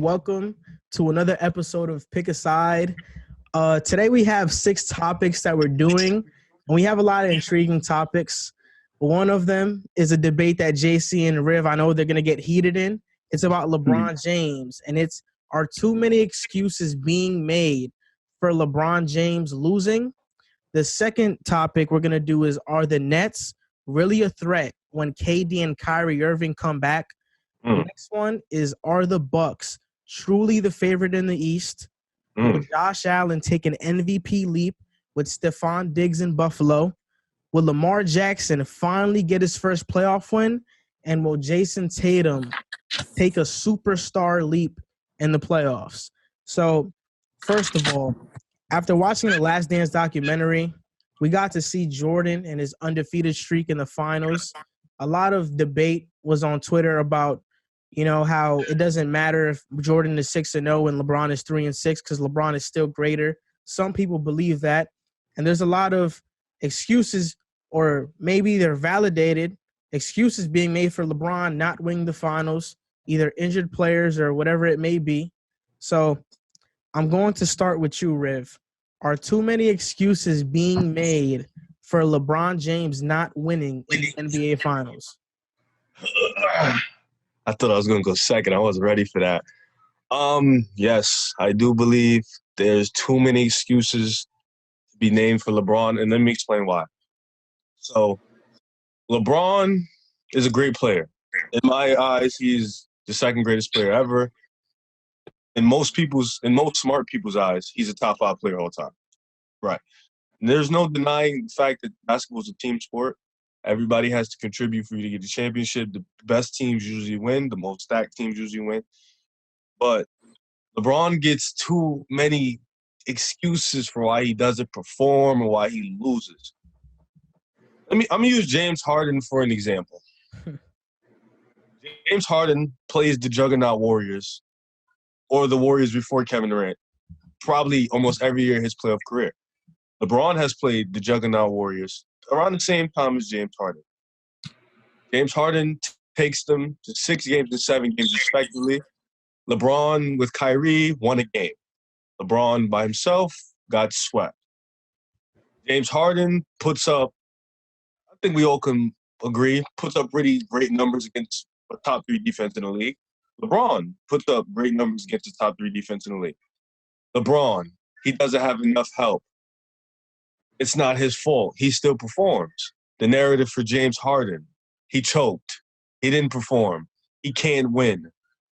Welcome to another episode of Pick a Side. Today we have 6 topics that we're doing, and we have a lot of intriguing topics. One of them is a debate that JC and Riv, I know they're going to get heated in. It's about LeBron James, and it's are too many excuses being made for LeBron James losing? The second topic we're going to do is, are the Nets really a threat when KD and Kyrie Irving come back? The next one is, are the Bucks truly the favorite in the East? Will Josh Allen take an MVP leap with Stephon Diggs in Buffalo? Will Lamar Jackson finally get his first playoff win? And will Jayson Tatum take a superstar leap in the playoffs? So, first of all, after watching the Last Dance documentary, we got to see Jordan and his undefeated streak in the finals. A lot of debate was on Twitter about, how it doesn't matter if Jordan is 6-0 and LeBron is 3-6 because LeBron is still greater. Some people believe that. And there's a lot of excuses, or maybe they're validated excuses being made for LeBron not winning the finals, either injured players or whatever it may be. So I'm going to start with you, Riv. Are too many excuses being made for LeBron James not winning in the NBA Finals? I thought I was going to go second. I wasn't ready for that. Yes, I do believe there's too many excuses to be named for LeBron, and let me explain why. So, LeBron is a great player. In my eyes, he's the second greatest player ever. In most smart people's eyes, he's a top 5 player all time. Right. And there's no denying the fact that basketball is a team sport. Everybody has to contribute for you to get the championship. The best teams usually win. The most stacked teams usually win. But LeBron gets too many excuses for why he doesn't perform or why he loses. I'm going to use James Harden for an example. James Harden plays the Juggernaut Warriors, or the Warriors before Kevin Durant, probably almost every year in his playoff career. LeBron has played the Juggernaut Warriors around the same time as James Harden. James Harden takes them to 6 games and 7 games respectively. LeBron with Kyrie won a game. LeBron by himself got swept. James Harden puts up, I think we all can agree, puts up pretty great numbers against a top 3 defense in the league. LeBron puts up great numbers against the top 3 defense in the league. LeBron, he doesn't have enough help. It's not his fault. He still performs. The narrative for James Harden, he choked. He didn't perform. He can't win.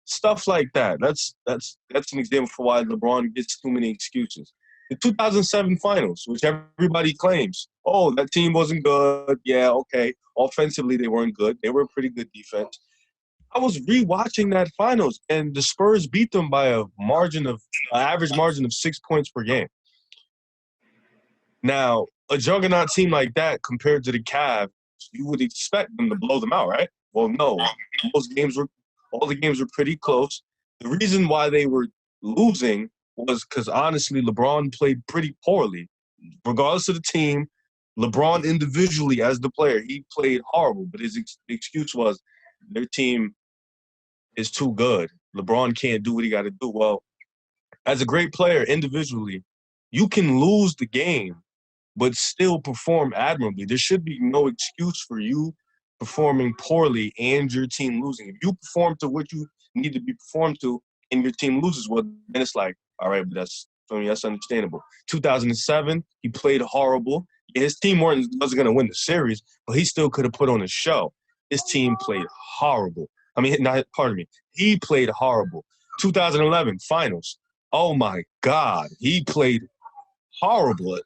Stuff like that. That's an example for why LeBron gets too many excuses. The 2007 finals, which everybody claims, oh, that team wasn't good. Yeah, okay. Offensively, they weren't good. They were a pretty good defense. I was rewatching that finals, and the Spurs beat them by an average margin of 6 points per game. Now, a juggernaut team like that compared to the Cavs, you would expect them to blow them out, right? Well, no. All the games were pretty close. The reason why they were losing was because, honestly, LeBron played pretty poorly. Regardless of the team, LeBron individually as the player, he played horrible. But his excuse was their team is too good. LeBron can't do what he got to do. Well, as a great player individually, you can lose the game but still perform admirably. There should be no excuse for you performing poorly and your team losing. If you perform to what you need to be performed to and your team loses, well, then it's like, all right, but that's understandable. 2007, he played horrible. His team wasn't going to win the series, but he still could have put on a show. His team played horrible. He played horrible. 2011, finals. Oh, my God. He played horrible.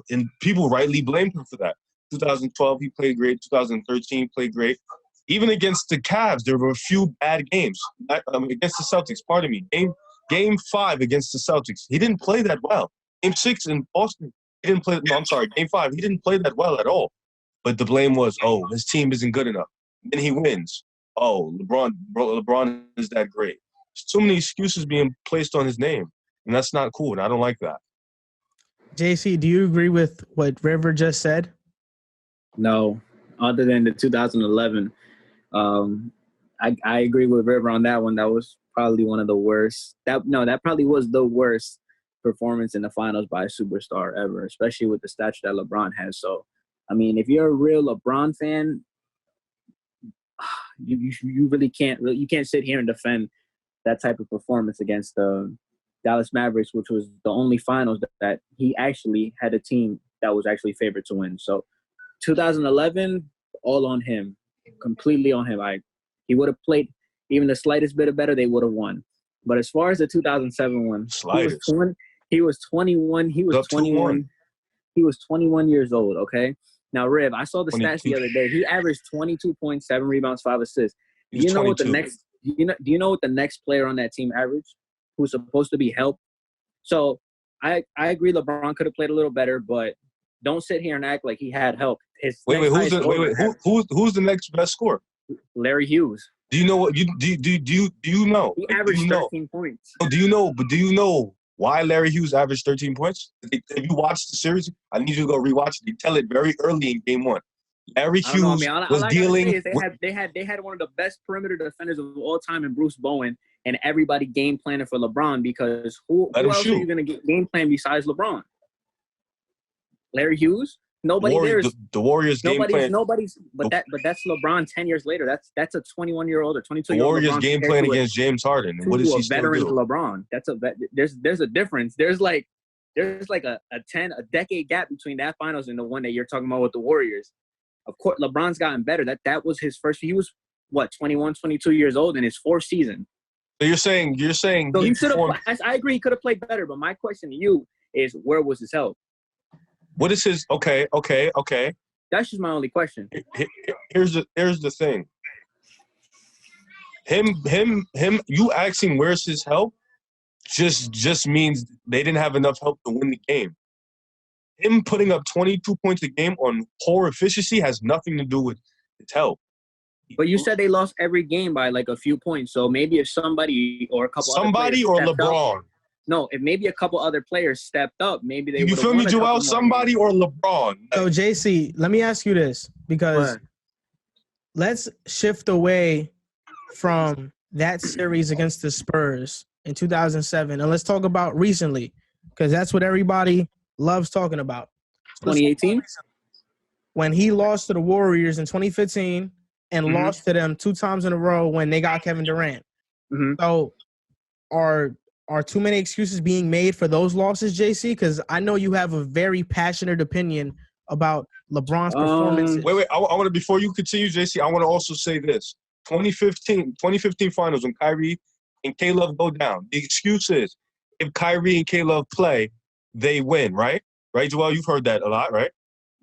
And people rightly blamed him for that. 2012, he played great. 2013, played great. Even against the Cavs, there were a few bad games. Against the Celtics, Game 5 against the Celtics, he didn't play that well. Game 6 in Boston, Game 5, he didn't play that well at all. But the blame was, his team isn't good enough. Then he wins. LeBron is that great. There's too many excuses being placed on his name, and that's not cool, and I don't like that. JC, do you agree with what River just said? No, other than the 2011. I agree with River on that one. That was probably one of the worst. That probably was the worst performance in the finals by a superstar ever, especially with the stature that LeBron has. So, I mean, if you're a real LeBron fan, you really can't sit here and defend that type of performance against the Dallas Mavericks, which was the only finals that he actually had a team that was actually favored to win. So 2011, all on him, completely on him. He would have played even the slightest bit of better, they would have won. But as far as the 2007 one, he was 21. He was 21. He was 21 years old. Okay. Now, Riv, I saw the stats the other day. He averaged 22.7 rebounds, 5 assists. Do you know what the next player on that team averaged, who's supposed to be helped? So I agree LeBron could have played a little better, but don't sit here and act like he had help. Who's the next best scorer? Larry Hughes. Do you know what do you know? He averaged 13 points. Do you know why Larry Hughes averaged 13 points? If you watched the series, I need you to go rewatch it. They tell it very early in game one. Larry Hughes was dealing. They had one of the best perimeter defenders of all time in Bruce Bowen, and everybody game planning for LeBron because who else are you going to get game plan besides LeBron? Larry Hughes. Nobody there's the Warriors game plan. But that's LeBron 10 years later. That's a 21-year-old or 22-year-old. The Warriors game plan against James Harden. What does he still do? Veteran LeBron. There's a difference. There's like a decade gap between that finals and the one that you're talking about with the Warriors. Of course, LeBron's gotten better. That was his first. He was 21, 22 years old in his fourth season. So you're saying. So he should have. I agree, he could have played better. But my question to you is, where was his help? What is his? Okay. That's just my only question. Here's the thing. Him. You asking where's his help? Just means they didn't have enough help to win the game. Him putting up 22 points a game on poor efficiency has nothing to do with his help. But you said they lost every game by like a few points. So maybe if somebody or a couple somebody or LeBron. No, if maybe a couple other players stepped up, maybe they would have won. You feel me, Joel? Somebody or LeBron. So, JC, let me ask you this, because let's shift away from that series against the Spurs in 2007, and let's talk about recently, because that's what everybody loves talking about. 2018? When he lost to the Warriors in 2015 and lost to them 2 times in a row when they got Kevin Durant. Mm-hmm. So, are too many excuses being made for those losses, JC? Because I know you have a very passionate opinion about LeBron's performances. Wait. I want to, before you continue, JC, I want to also say this. 2015 finals when Kyrie and K-Love go down. The excuse is if Kyrie and K-Love play, they win, right? Right, Joel? You've heard that a lot, right?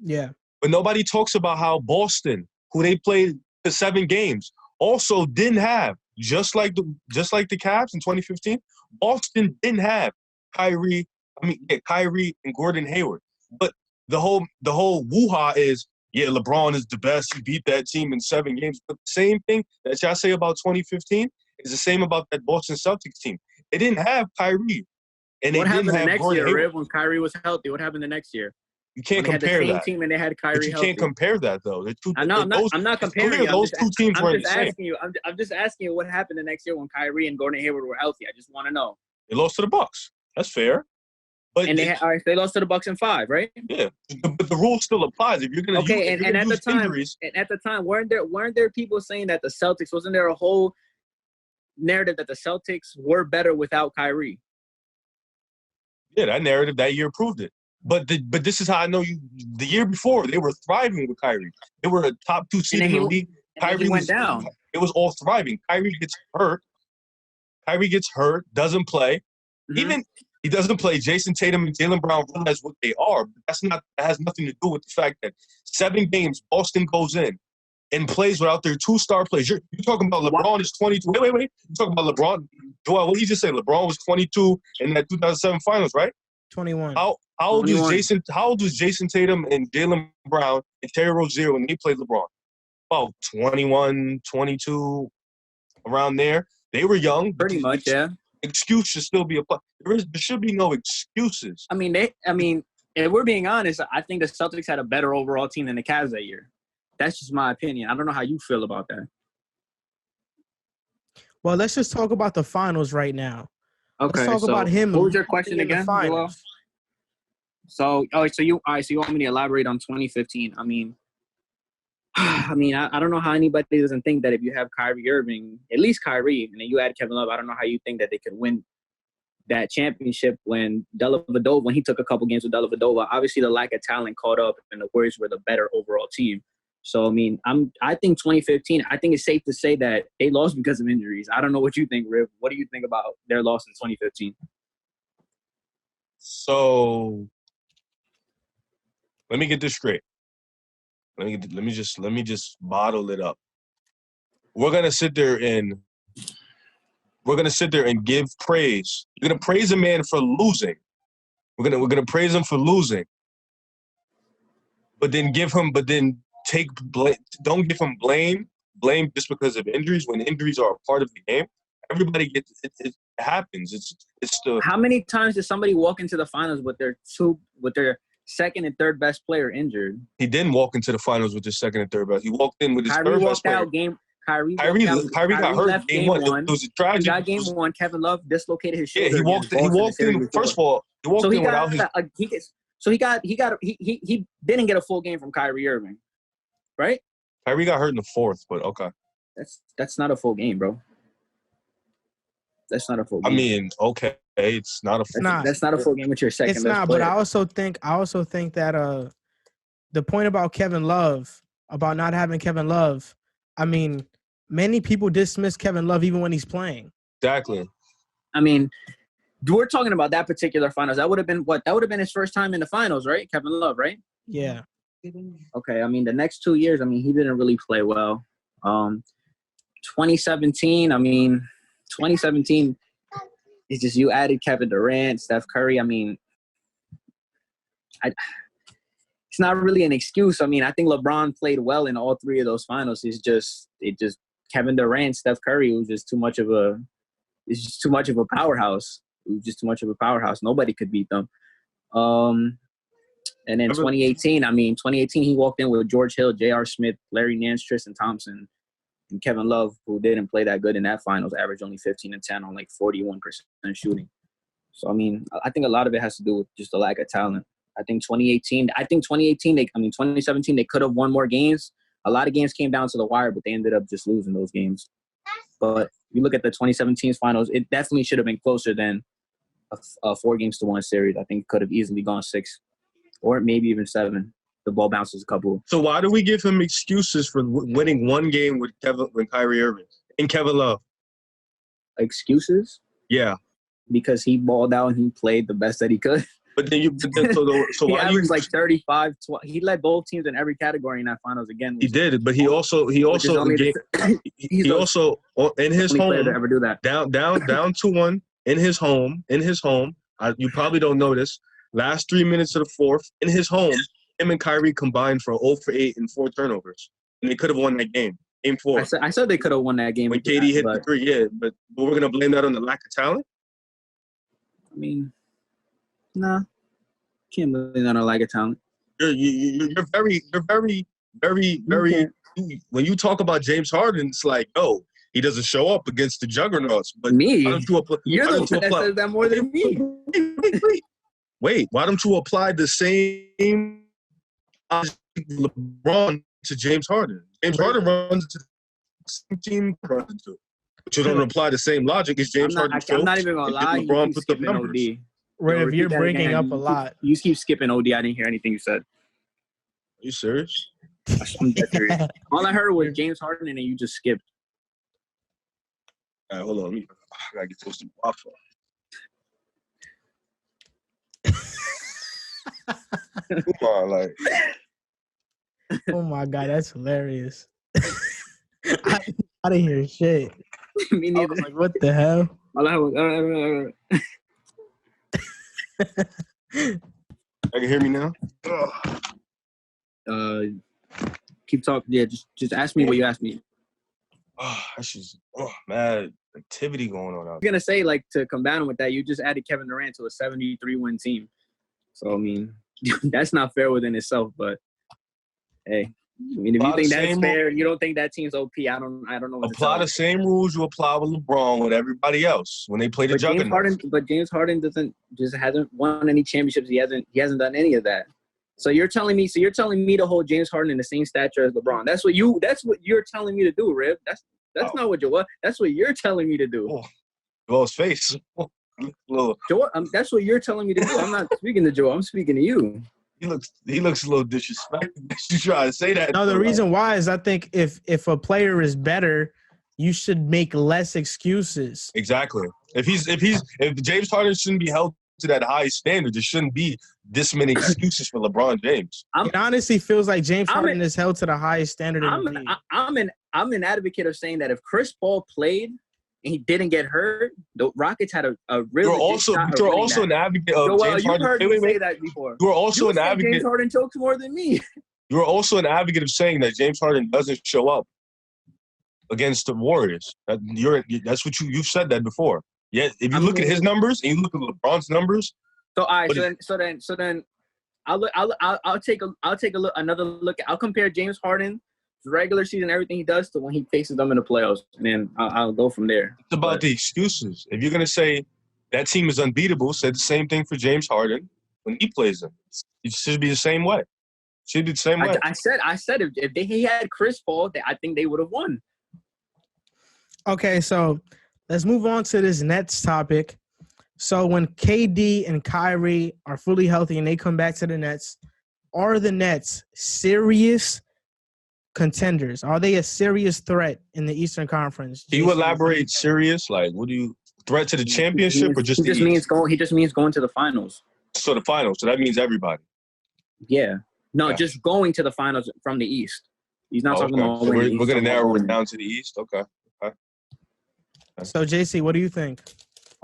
Yeah. But nobody talks about how Boston, who they played the 7 games, also didn't have, just like the Cavs in 2015, Boston didn't have Kyrie and Gordon Hayward. But the whole woo-ha is, LeBron is the best. He beat that team in 7 games. But the same thing that y'all say about 2015 is the same about that Boston Celtics team. They didn't have Kyrie. And what happened the next year, Riv, when Kyrie was healthy? What happened the next year? You can't compare that. Team and they had Kyrie. But you can't compare that though. I'm not comparing. Those two teams were the same. I'm just asking you what happened the next year when Kyrie and Gordon Hayward were healthy. I just want to know. They lost to the Bucks. That's fair. But they lost to the Bucks in 5, right? Yeah, but the rule still applies. If you're gonna at the time, weren't there people saying that the Celtics, wasn't there a whole narrative that the Celtics were better without Kyrie? Yeah, that narrative that year proved it. But this is how I know you. The year before, they were thriving with Kyrie. They were a top 2 seed in the league. Kyrie went down. It was all thriving. Kyrie gets hurt. Doesn't play. Mm-hmm. Even he doesn't play. Jayson Tatum and Jaylen Brown realize what they are. But that has nothing to do with the fact that 7 games Boston goes in and plays without their 2 star players. You're talking about LeBron is 22. Wait. You're talking about LeBron. Joel, what did you just say? LeBron was 22 in that 2007 finals, right? 21. How old was Jayson Tatum and Jaylen Brown and Terry Rozier when they played LeBron? About 21, 22, around there. They were young. Pretty much, yeah. Excuse should still be applied. There should be no excuses. I mean, if we're being honest, I think the Celtics had a better overall team than the Cavs that year. That's just my opinion. I don't know how you feel about that. Well, let's just talk about the finals right now. Okay. Let's talk about him. What was your question in the again, Joel? finals. So you want me to elaborate on 2015? I mean, I don't know how anybody doesn't think that if you have Kyrie Irving, at least Kyrie, and then you add Kevin Love, I don't know how you think that they could win that championship when he took a couple games with Dellavedova. Obviously, the lack of talent caught up, and the Warriors were the better overall team. So, I mean, I think 2015, I think it's safe to say that they lost because of injuries. I don't know what you think, Riv. What do you think about their loss in 2015? So let me get this straight. Let me just bottle it up. We're gonna sit there and give praise. You're gonna praise a man for losing. We're gonna praise him for losing. But then take blame. Don't give him blame just because of injuries. When injuries are a part of the game, everybody gets it happens. It's the How many times did somebody walk into the finals with their second and third best player injured? He didn't walk into the finals with his second and third best. He walked in with his Kyrie third best player. Kyrie got hurt game one. It was a tragedy. He got game one. Kevin Love dislocated his shoulder. Yeah, he walked in. First of all, he walked in without his. He didn't get a full game from Kyrie Irving, right? Kyrie got hurt in the fourth, but okay. That's not a full game, bro. That's not a full game. I mean, okay, it's not a full game. That's not a full game with your second. It's not, player. But I also think that the point about Kevin Love, about not having Kevin Love, I mean, many people dismiss Kevin Love even when he's playing. Exactly. I mean, we're talking about that particular finals. That would have been what? That would have been his first time in the finals, right? Kevin Love, right? Yeah. Okay. I mean, the next 2 years, I mean, he didn't really play well. 2017, I mean, 2017 is just you added Kevin Durant, Steph Curry. I mean, it's not really an excuse. I mean, I think LeBron played well in all three of those finals. It's just Kevin Durant, Steph Curry was just too much of a powerhouse. It was just too much of a powerhouse. Nobody could beat them. And then 2018, he walked in with George Hill, J.R. Smith, Larry Nance, Tristan Thompson, and Kevin Love, who didn't play that good in that finals, averaged only 15 and 10 on like 41% shooting. So, I mean, I think a lot of it has to do with just the lack of talent. 2017, they could have won more games. A lot of games came down to the wire, but they ended up just losing those games. But you look at the 2017 finals, it definitely should have been closer than a 4-1 series. I think it could have easily gone 6 or maybe even 7. The ball bounces a couple. So why do we give him excuses for winning one game with Kyrie Irving and Kevin Love? Excuses? Yeah. Because he balled out and he played the best that he could. But then so he why averaged like 35. He led both teams in every category in that finals again. He did, but he also in his home to ever do that. down 2-1 in his home. You probably don't know this. Last 3 minutes of the fourth in his home, him and Kyrie combined for 0 for 8 and 4 turnovers, and they could have won that game. Game 4. I said they could have won that game when KD hit the 3. Yeah, but we're gonna blame that on the lack of talent. I mean, nah, can't blame that on the lack of talent. You're very. When you talk about James Harden, it's like, oh, he doesn't show up against the juggernauts. But me, why don't you you're the one that says that more than me. Wait, why don't you apply the same LeBron to James Harden? James Harden runs into the same team runs into. But you don't apply the same logic as James Harden. I'm not even gonna lie. LeBron put the numbers. OD. Riv, you're breaking up a lot. You keep skipping OD. I didn't hear anything you said. Are you serious? I'm dead serious. All I heard was James Harden, and then you just skipped. All right, hold on. I gotta get to some Wi-Fi. Come on, like. Oh my God, that's hilarious. I didn't hear shit. Me neither. I was like, what the hell? All I heard I can hear me now. Keep talking. Yeah, just ask me what you asked me. That's just mad activity going on out there. I was gonna say, like, to combat with that, you just added Kevin Durant to a 73-win team. So I mean, that's not fair within itself, but hey, I mean, if you think that's fair, you don't think that team's OP. I don't know what to tell apply the you. same rules you apply with LeBron with everybody else when they play the juggernaut. But James Harden hasn't won any championships. He hasn't done any of that. So you're telling me to hold James Harden in the same stature as LeBron. That's what you're telling me to do, Rib. That's not what that's what you're telling me to do. Joel's face. Joel, that's what you're telling me to do. I'm not speaking to Joel. I'm speaking to you. He looks a little disrespectful. You try to say that. No, the reason why is I think if a player is better, you should make less excuses. Exactly. If James Harden shouldn't be held to that high standard, there shouldn't be this many excuses for LeBron James. It honestly feels like James Harden is held to the highest standard. I'm an advocate of saying that if Chris Paul played and he didn't get hurt, the Rockets had a really good shot. You're also an advocate of James Harden. You heard me say that before. You were also an advocate. James Harden chokes more than me. You were also an advocate of saying that James Harden doesn't show up against the Warriors. That's what you've said that before. Yeah, if you look at his numbers and you look at LeBron's numbers. So all right, so then I'll take another look. I'll compare James Harden's regular season, everything he does, to when he faces them in the playoffs, and then I'll go from there. It's about the excuses. If you're gonna say that team is unbeatable, say the same thing for James Harden when he plays them. It should be the same way. Should be the same way. I said if he had Chris Paul, I think they would have won. Okay, so let's move on to this Nets topic. So when KD and Kyrie are fully healthy and they come back to the Nets, are the Nets serious contenders? Are they a serious threat in the Eastern Conference? Can you elaborate serious? Like, what do you threat to the championship or just he just means going to the finals. So the finals. So that means everybody. Yeah. No, just going to the finals from the East. He's not talking about winning. We're going to narrow it down to the East. Okay. So JC, what do you think?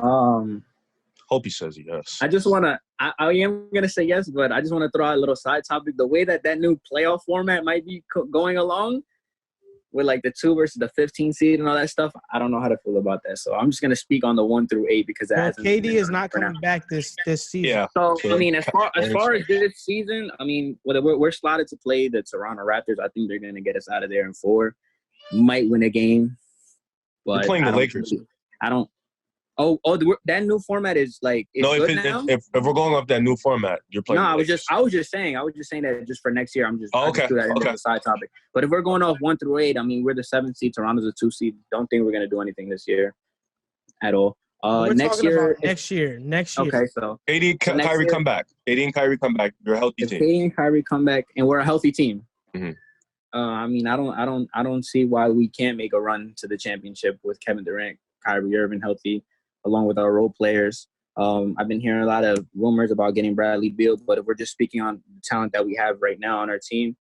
Hope he says yes. I just want to – I am going to say yes, but I just want to throw out a little side topic. The way that new playoff format might be going along with, like, the 2 versus the 15 seed and all that stuff, I don't know how to feel about that. So I'm just going to speak on the 1 through 8 because KD is not coming back this season. Yeah. So, I mean, as far as this season, I mean, we're slotted to play the Toronto Raptors. I think they're going to get us out of there in 4. Might win a game. But you're playing the Lakers. I don't – that new format is like no. If we're going off that new format, you're playing. No, I was just saying that just for next year. I'm just okay. That side topic. But if we're going off 1 through 8, I mean, we're the 7th seed. Toronto's a 2 seed. Don't think we're gonna do anything this year at all. Next year. Okay, so KD and Kyrie come back. KD and Kyrie come back. You're a healthy team. KD and Kyrie come back, and we're a healthy team. Mm-hmm. I mean, I don't see why we can't make a run to the championship with Kevin Durant, Kyrie Irving healthy, along with our role players. I've been hearing a lot of rumors about getting Bradley Beal, but if we're just speaking on the talent that we have right now on our team,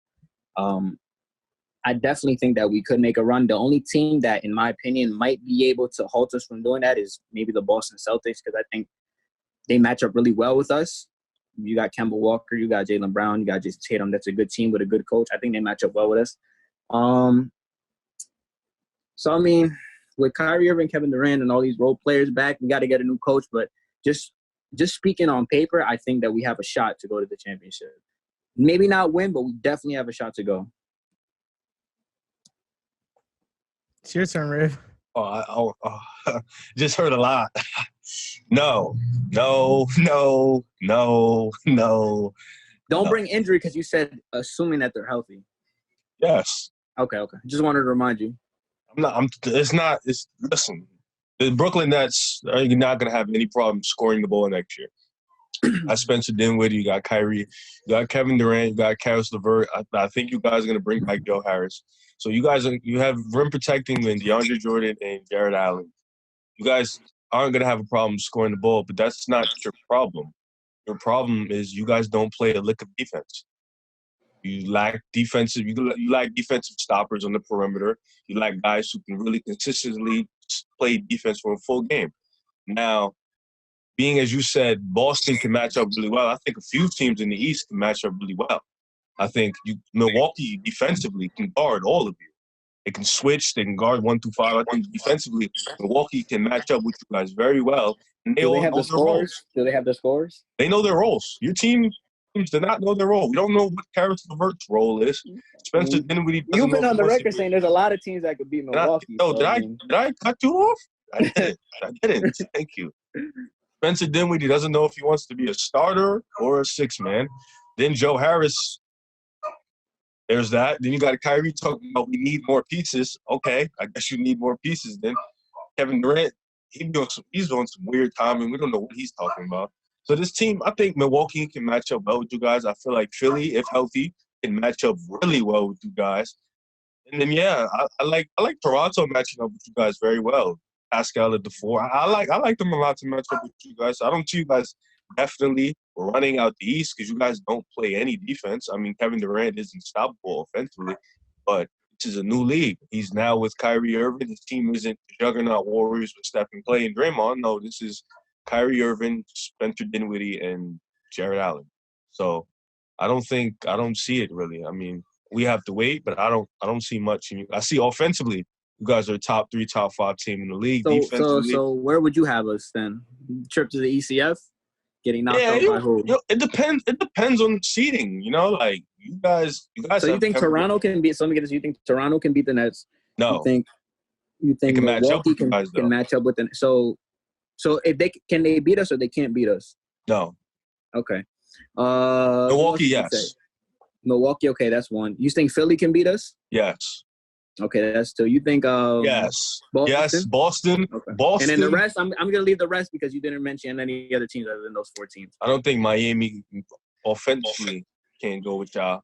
I definitely think that we could make a run. The only team that, in my opinion, might be able to halt us from doing that is maybe the Boston Celtics, because I think they match up really well with us. You got Kemba Walker, you got Jaylen Brown, you got Jayson Tatum. That's a good team with a good coach. I think they match up well with us. So, I mean, with Kyrie Irving, Kevin Durant, and all these role players back, we got to get a new coach. But just speaking on paper, I think that we have a shot to go to the championship. Maybe not win, but we definitely have a shot to go. It's your turn, Riv. Just heard a lot. No. Don't bring injury because you said assuming that they're healthy. Yes. Okay. Just wanted to remind you. Listen, the Brooklyn Nets are not going to have any problem scoring the ball next year. I Spencer Dinwiddie, you got Kyrie, you got Kevin Durant, you got Karis LeVert. I think you guys are going to bring back Joe Harris. So you have rim protecting in DeAndre Jordan and Jared Allen. You guys aren't going to have a problem scoring the ball, but that's not your problem. Your problem is you guys don't play a lick of defense. You lack defensive. You lack defensive stoppers on the perimeter. You lack guys who can really consistently play defense for a full game. Now, being as you said, Boston can match up really well. I think a few teams in the East can match up really well. I think Milwaukee defensively can guard all of you. They can switch. They can guard 1 through 5. I think defensively, Milwaukee can match up with you guys very well. And Do they have the scores? Do they have the scores? They know their roles. Your team teams do not know their role. We don't know what Karis LeVert's role is. Spencer Dinwiddie doesn't You've been know on if the he wants to record be- saying there's a lot of teams that could beat Milwaukee. Did I cut you off? I didn't. I didn't. Thank you. Spencer Dinwiddie doesn't know if he wants to be a starter or a six man. Then Joe Harris. There's that. Then you got Kyrie talking about we need more pieces. Okay, I guess you need more pieces then. Kevin Durant, he's doing some weird timing. We don't know what he's talking about. So this team, I think Milwaukee can match up well with you guys. I feel like Philly, if healthy, can match up really well with you guys. And then I like Toronto matching up with you guys very well. Pascal at the 4. I like them a lot to match up with you guys. I don't see you guys definitely running out the East because you guys don't play any defense. I mean, Kevin Durant is unstoppable offensively, but this is a new league. He's now with Kyrie Irving. His team isn't Juggernaut Warriors with Stephen Clay and Draymond. No, this is Kyrie Irving, Spencer Dinwiddie, and Jared Allen. So I don't see it really. I mean, we have to wait, but I don't see much in you. I see offensively, you guys are a top 3, top 5 team in the league. So where would you have us then? Trip to the ECF? Getting knocked out by who? It depends. It depends on seeding. Like you guys. So you think Toronto can beat? So let me get this. You think Toronto can beat the Nets? No. You think can Milwaukee can match up with the? So if they beat us or they can't beat us? No. Okay. Milwaukee, yes. Milwaukee, okay, that's one. You think Philly can beat us? Yes. Okay, that's two. You think yes. Boston? Yes, Boston. Okay. Boston. And then the rest, I'm gonna leave the rest because you didn't mention any other teams other than those 4 teams. I don't think Miami offensively can go with y'all.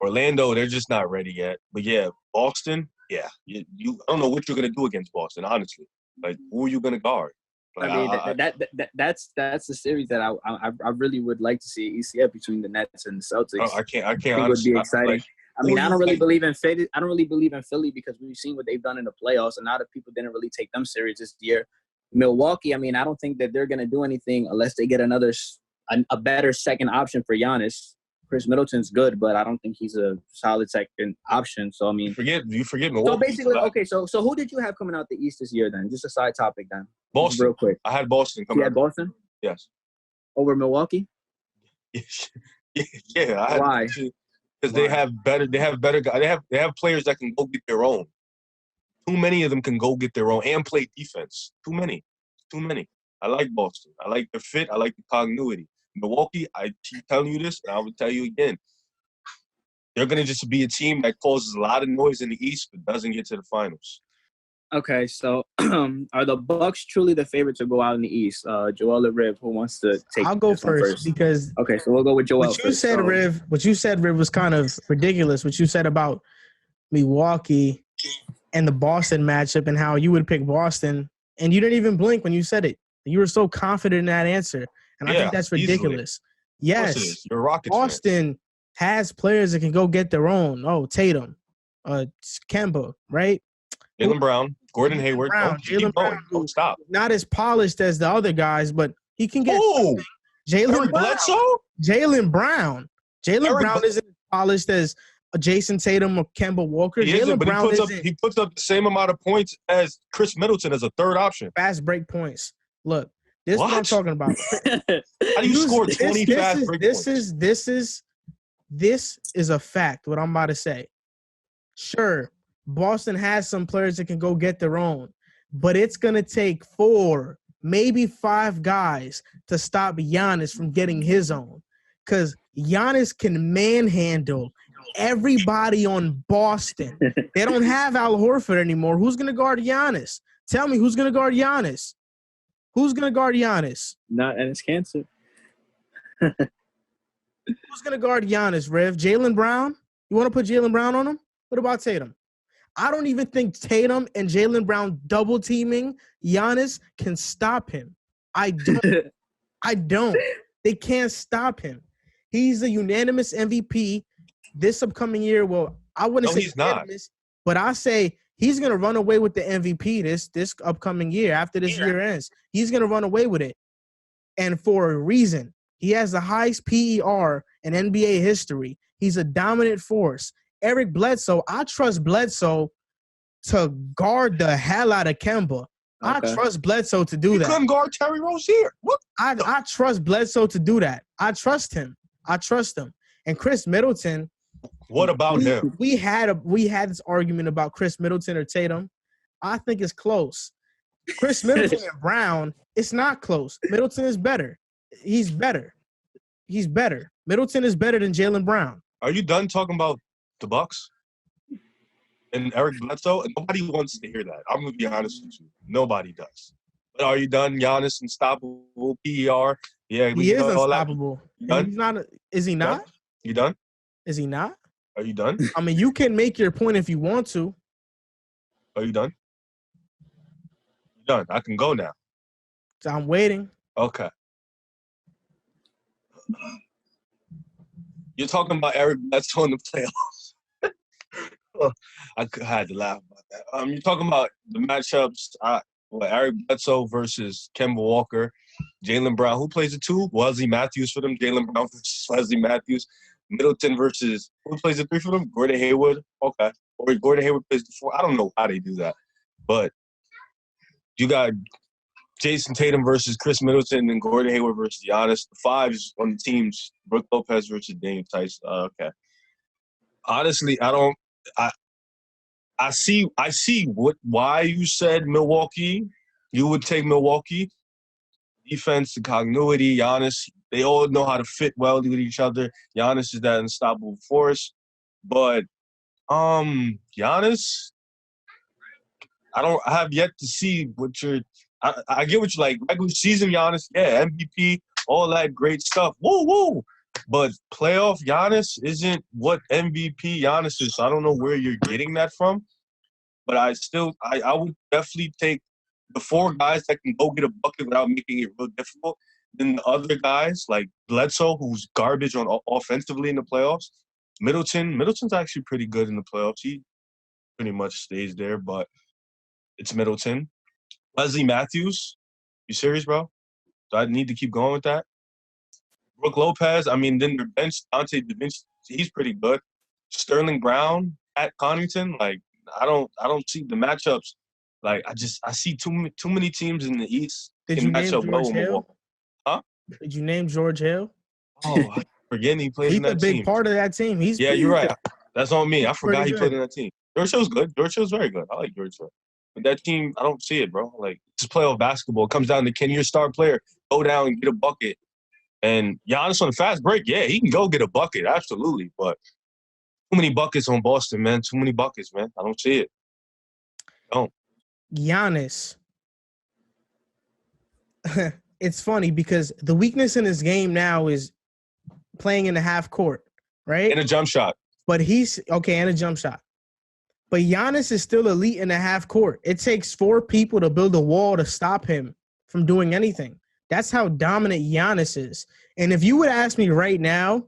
Orlando, they're just not ready yet. But yeah, Boston, yeah. I don't know what you're gonna do against Boston, honestly. Like, who are you gonna guard? Like, I mean, that's the series that I really would like to see ECF between the Nets and the Celtics. I can't. It would be exciting. I mean, I don't really believe in Philly. I don't really believe in Philly because we've seen what they've done in the playoffs, and a lot of people didn't really take them serious this year. Milwaukee, I mean, I don't think that they're going to do anything unless they get a better second option for Giannis. Chris Middleton's good, but I don't think he's a solid second option. So I mean, you forget Milwaukee. So basically, okay. So who did you have coming out the East this year? Then just a side topic. Then Boston, real quick. I had Boston coming. You had Boston? Yes. Over Milwaukee? Yeah. Why? Because they have better guys. They have players that can go get their own. Too many of them can go get their own and play defense. Too many. I like Boston. I like the fit. I like the continuity. Milwaukee, I keep telling you this, and I will tell you again. They're going to just be a team that causes a lot of noise in the East but doesn't get to the finals. Okay, so are the Bucks truly the favorite to go out in the East? Joel or Riv, who wants to take? I'll go first because okay, so we'll go with Joel. What you said, Riv, was kind of ridiculous. What you said about Milwaukee and the Boston matchup and how you would pick Boston, and you didn't even blink when you said it. You were so confident in that answer, and I think that's ridiculous. Easily. Yes, you're a Rockets Boston fan. Has players that can go get their own. Oh, Tatum, Kemba, right? Jaylen Brown, Gordon Hayward. Jaylen Brown, don't stop. Not as polished as the other guys, but he can get Jaylen Bledsoe? Jaylen Brown. Jaylen Brown isn't as polished as Jayson Tatum or Kemba Walker. Jaylen Brown he puts up the same amount of points as Chris Middleton as a third option. Fast break points. Look, this is what I'm talking about. How do you score 20 fast break points? This is a fact, what I'm about to say. Sure, Boston has some players that can go get their own, but it's going to take 4, maybe 5 guys to stop Giannis from getting his own because Giannis can manhandle everybody on Boston. They don't have Al Horford anymore. Who's going to guard Giannis? Tell me, who's going to guard Giannis? Who's going to guard Giannis? Not Enes Kanter. Who's going to guard Giannis, Rev? Jaylen Brown? You want to put Jaylen Brown on him? What about Tatum? I don't even think Tatum and Jaylen Brown double teaming Giannis can stop him. I don't. They can't stop him. He's a unanimous MVP this upcoming year. Well, I wouldn't say he's not. But I say he's going to run away with the MVP this upcoming year after this year ends. He's going to run away with it. And for a reason. He has the highest PER in NBA history. He's a dominant force. Eric Bledsoe, I trust Bledsoe to guard the hell out of Kemba. I Okay. trust Bledsoe to do You that. couldn't guard Terry Rozier. What? I trust Bledsoe to do that. I trust him. And Chris Middleton. What about him? We had this argument about Chris Middleton or Tatum. I think it's close. Chris Middleton and Brown, it's not close. Middleton is better. He's better. Middleton is better than Jaylen Brown. Are you done talking about the Bucks and Eric Bledsoe? Nobody wants to hear that. I'm gonna be honest with you. Nobody does. But are you done? Giannis unstoppable. PER. Yeah, He is unstoppable. Done? He's not. Is he not? You done? Is he not? Are you done? I mean, you can make your point if you want to. Are you done? You done? I can go now. So I'm waiting. Okay. You're talking about Eric Bledsoe in the playoffs. I had to laugh about that. You're talking about the matchups. Eric Bledsoe versus Kemba Walker, Jaylen Brown. Who plays the two? Wesley Matthews for them. Jaylen Brown versus Wesley Matthews. Middleton versus who plays the three for them? Gordon Hayward. Okay. Or Gordon Hayward plays the four. I don't know how they do that. But you got Jayson Tatum versus Chris Middleton and Gordon Hayward versus Giannis. The fives on the teams, Brook Lopez versus Daniel Tice. Okay. Honestly, I see why you said Milwaukee. You would take Milwaukee. Defense, the continuity, Giannis, they all know how to fit well with each other. Giannis is that unstoppable force. But Giannis, I have yet to see what you're I get what you like. Regular season Giannis, yeah, MVP, all that great stuff. Woo, woo. But playoff Giannis isn't what MVP Giannis is. So I don't know where you're getting that from. But I would definitely take the four guys that can go get a bucket without making it real difficult. Then the other guys like Bledsoe, who's garbage on offensively in the playoffs. Middleton's actually pretty good in the playoffs. He pretty much stays there, but it's Middleton. Wesley Matthews, you serious, bro? Do I need to keep going with that? Brook Lopez, I mean, then their bench, Dante DaVinci, he's pretty good. Sterling Brown, Pat Connaughton, like I don't see the matchups. Like I see too many teams in the East. Did you name George Hill? Huh? Did you name George Hill? Oh, I forget he played in that team. He's a big part of that team. You're right. That's on me. I forgot he good. played in that team. George Hill's good. George Hill's very good. I like George Hill. But that team, I don't see it, bro. Like, it's playoff basketball. It comes down to can your star player go down and get a bucket. And Giannis on the fast break, yeah, he can go get a bucket, absolutely. But too many buckets on Boston, man. Too many buckets, man. I don't see it. Don't. Giannis. It's funny because the weakness in his game now is playing in the half court, right? And a jump shot. But and a jump shot. But Giannis is still elite in the half court. It takes 4 people to build a wall to stop him from doing anything. That's how dominant Giannis is. And if you would ask me right now,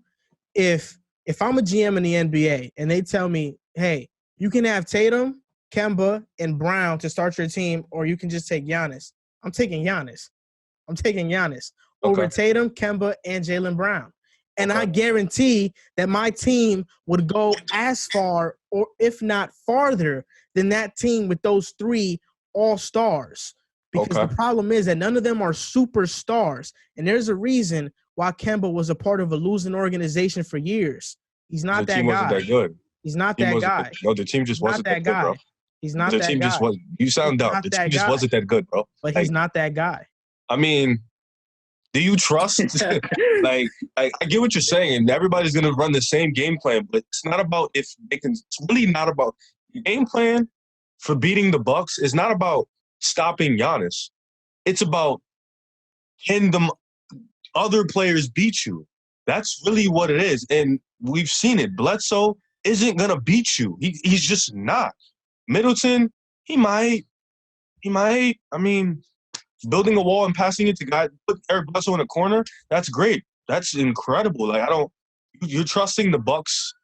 if I'm a GM in the NBA and they tell me, hey, you can have Tatum, Kemba, and Brown to start your team, or you can just take Giannis. I'm taking Giannis over Tatum, Kemba, and Jaylen Brown. And I guarantee that my team would go as far, or if not farther, than that team with those 3 all-stars. Because the problem is that none of them are superstars. And there's a reason why Kemba was a part of a losing organization for years. He's not that guy. The team wasn't that good. He's not that guy. No, the team just wasn't that good, bro. He's not that guy. You sound dumb. The team just wasn't that good, bro. But he's not that guy. I mean, do you trust? like, I get what you're saying. And everybody's going to run the same game plan. But it's not about if they can – it's really not about – the game plan for beating the Bucks is not about stopping Giannis. It's about can the other players beat you. That's really what it is. And we've seen it. Bledsoe isn't going to beat you. He's just not. Middleton, he might. I mean, building a wall and passing it to guys, put Eric Bledsoe in a corner, that's great. That's incredible. Like, you're trusting the Bucks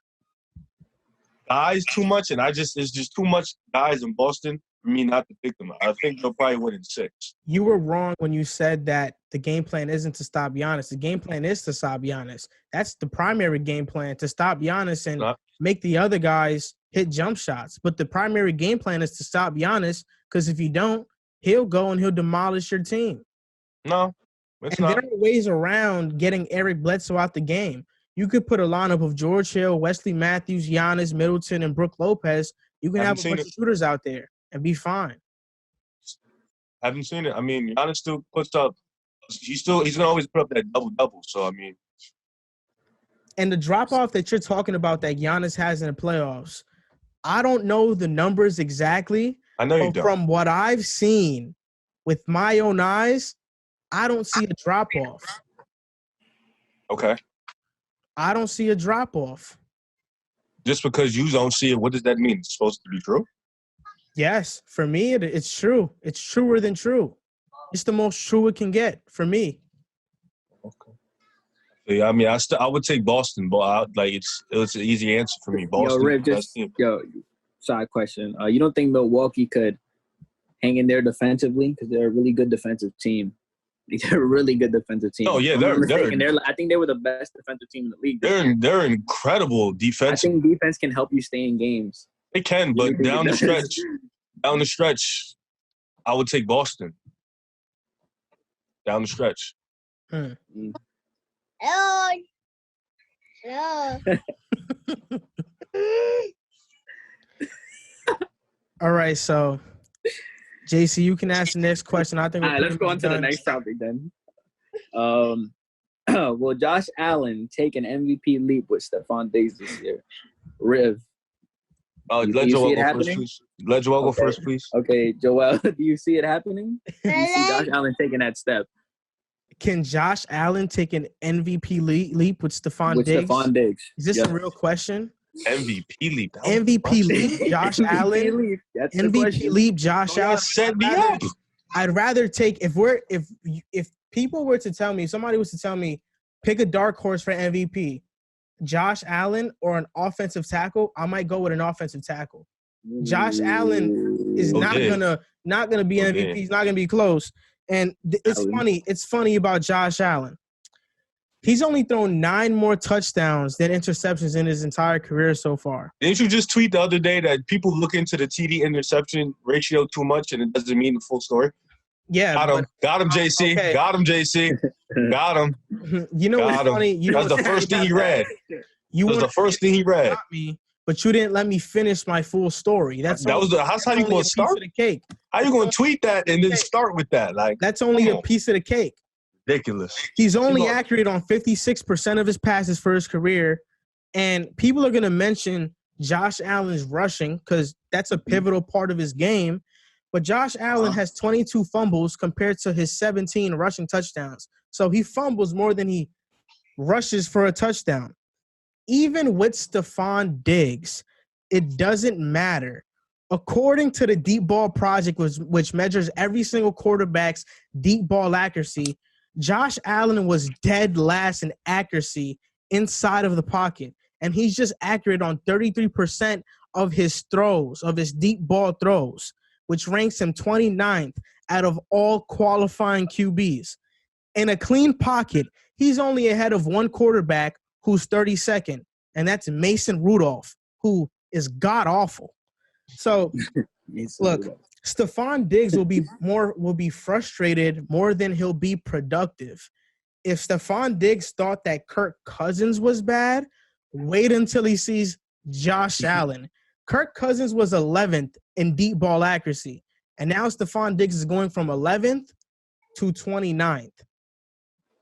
guys too much, and it's just too much guys in Boston for me not to pick them. I think they'll probably win in 6. You were wrong when you said that the game plan isn't to stop Giannis. The game plan is to stop Giannis. That's the primary game plan, to stop Giannis and make the other guys hit jump shots. But the primary game plan is to stop Giannis, because if you don't, he'll go and he'll demolish your team. No, it's and not. there are ways around getting Eric Bledsoe out the game. You could put a lineup of George Hill, Wesley Matthews, Giannis, Middleton, and Brook Lopez. You can have a bunch of shooters out there and be fine. Haven't seen it. I mean, Giannis still puts up. He's gonna always put up that double. So I mean, and the drop off that you're talking about that Giannis has in the playoffs, I don't know the numbers exactly. I know you don't. From what I've seen with my own eyes, I don't see a drop off. Okay. I don't see a drop off. Just because you don't see it, what does that mean? It's supposed to be true? Yes, for me, it's true. It's truer than true. It's the most true it can get for me. Okay. Yeah, I mean, I would take Boston, but it's an easy answer for me. Boston. Side question. You don't think Milwaukee could hang in there defensively because they're a really good defensive team? They're a really good defensive team. Oh yeah, I think they were the best defensive team in the league. They're incredible defense. I think defense can help you stay in games. They can, but down the stretch, I would take Boston. Down the stretch. Hello. All right, so JC, you can ask the next question. I think. All right, let's go on to the next topic then. Will Josh Allen take an MVP leap with Stephon Diggs this year? Riv. Let Joel go first, please. Let Joel go first, please. Okay, Joel, do you see it happening? Do you see Josh Allen taking that step? Can Josh Allen take an MVP leap with Stephon Diggs? Stephon Diggs. Is this a real question? MVP leap. MVP leap, Josh Allen. MVP leap, Josh Allen. Set me up. I'd rather take if people were to tell me, somebody was to tell me, pick a dark horse for MVP, Josh Allen or an offensive tackle, I might go with an offensive tackle. Josh Allen is not gonna be MVP. He's not gonna be close. And it's funny about Josh Allen. He's only thrown 9 more touchdowns than interceptions in his entire career so far. Didn't you just tweet the other day that people look into the TD interception ratio too much and it doesn't mean the full story? Yeah. Got him, JC. Okay. Got him, JC. Got him. You know what's funny? That's the first thing he read. That's the first thing he read. But you didn't let me finish my full story. That's how you going to start? How you going to tweet that and then start with that? Like that's only a piece of the cake. Ridiculous. He's only accurate on 56% of his passes for his career, and people are going to mention Josh Allen's rushing because that's a pivotal part of his game. But Josh Allen has 22 fumbles compared to his 17 rushing touchdowns. So he fumbles more than he rushes for a touchdown. Even with Stephon Diggs, it doesn't matter. According to the Deep Ball Project, which measures every single quarterback's deep ball accuracy, Josh Allen was dead last in accuracy inside of the pocket. And he's just accurate on 33% of his throws, of his deep ball throws, which ranks him 29th out of all qualifying QBs. In a clean pocket, he's only ahead of one quarterback who's 32nd, and that's Mason Rudolph, who is god-awful. So, look, Stephon Diggs will be frustrated more than he'll be productive. If Stephon Diggs thought that Kirk Cousins was bad, wait until he sees Josh Allen. Kirk Cousins was 11th in deep ball accuracy, and now Stephon Diggs is going from 11th to 29th.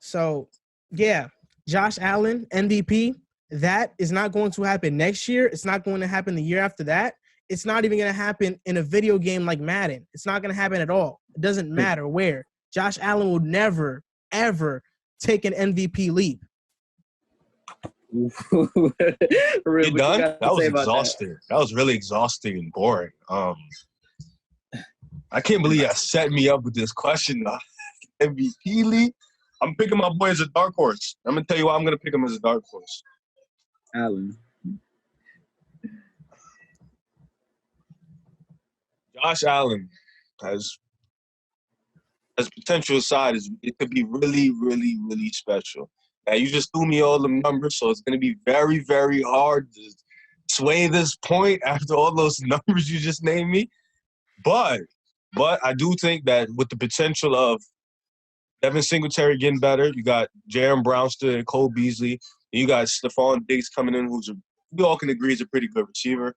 So, yeah, Josh Allen, MVP, that is not going to happen next year. It's not going to happen the year after that. It's not even going to happen in a video game like Madden. It's not going to happen at all. It doesn't matter where. Josh Allen will never, ever take an MVP leap. You done? That was exhausting. That was really exhausting and boring. I can't believe I set me up with this question. MVP leap? I'm picking my boy as a dark horse. I'm going to tell you why I'm going to pick him as a dark horse. Allen. Josh Allen has potential aside. It could be really, really, really special. Now, you just threw me all the numbers, so it's going to be very, very hard to sway this point after all those numbers you just named me. But But I do think that with the potential of Devin Singletary getting better, you got Jaren Brownster and Cole Beasley, and you got Stephon Diggs coming in, we all can agree is a pretty good receiver.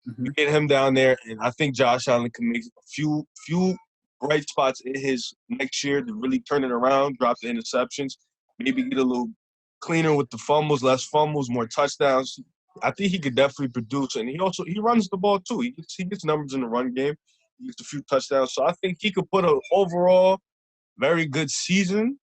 Mm-hmm. You get him down there, and I think Josh Allen can make a few bright spots in his next year to really turn it around, drop the interceptions, maybe get a little cleaner with the fumbles, less fumbles, more touchdowns. I think he could definitely produce, and he runs the ball too. He gets numbers in the run game. He gets a few touchdowns, so I think he could put an overall very good season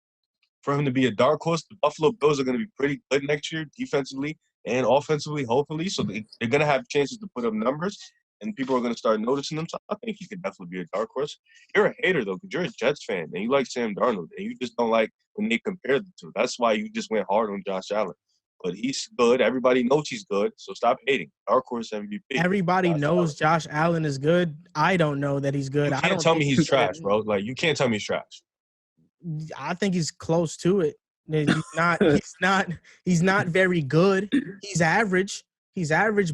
for him to be a dark horse. The Buffalo Bills are going to be pretty good next year, defensively and offensively, hopefully. So they're going to have chances to put up numbers, and people are going to start noticing them. So I think he could definitely be a dark horse. You're a hater, though, because you're a Jets fan, and you like Sam Darnold, and you just don't like when they compare the two. That's why you just went hard on Josh Allen. But he's good. Everybody knows he's good, so stop hating. Dark horse MVP. Everybody knows Josh Allen is good. I don't know that he's good. You can't tell me he's trash, bro. Like, you can't tell me he's trash. I think he's close to it. He's not very good. He's average.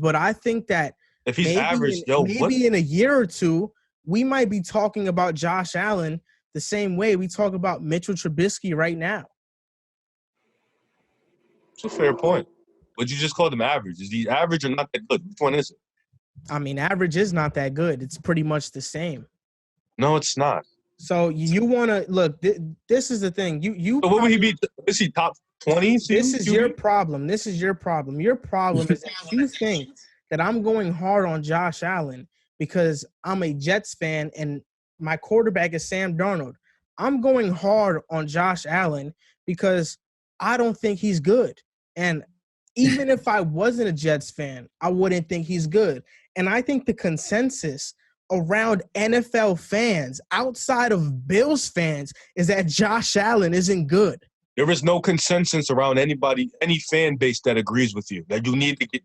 But I think that if he's average, maybe in a year or two, we might be talking about Josh Allen the same way we talk about Mitchell Trubisky right now. It's a fair point. But you just called him average. Is he average or not that good? Which one is it? I mean, average is not that good. It's pretty much the same. No, it's not. So you want to look. This is the thing. You. So what would he be? Is he top 20? This is your problem. Your problem is that you think that I'm going hard on Josh Allen because I'm a Jets fan and my quarterback is Sam Darnold. I'm going hard on Josh Allen because I don't think he's good. And even if I wasn't a Jets fan, I wouldn't think he's good. And I think the consensus around NFL fans, outside of Bills fans, is that Josh Allen isn't good. There is no consensus around any fan base that agrees with you. That you need to get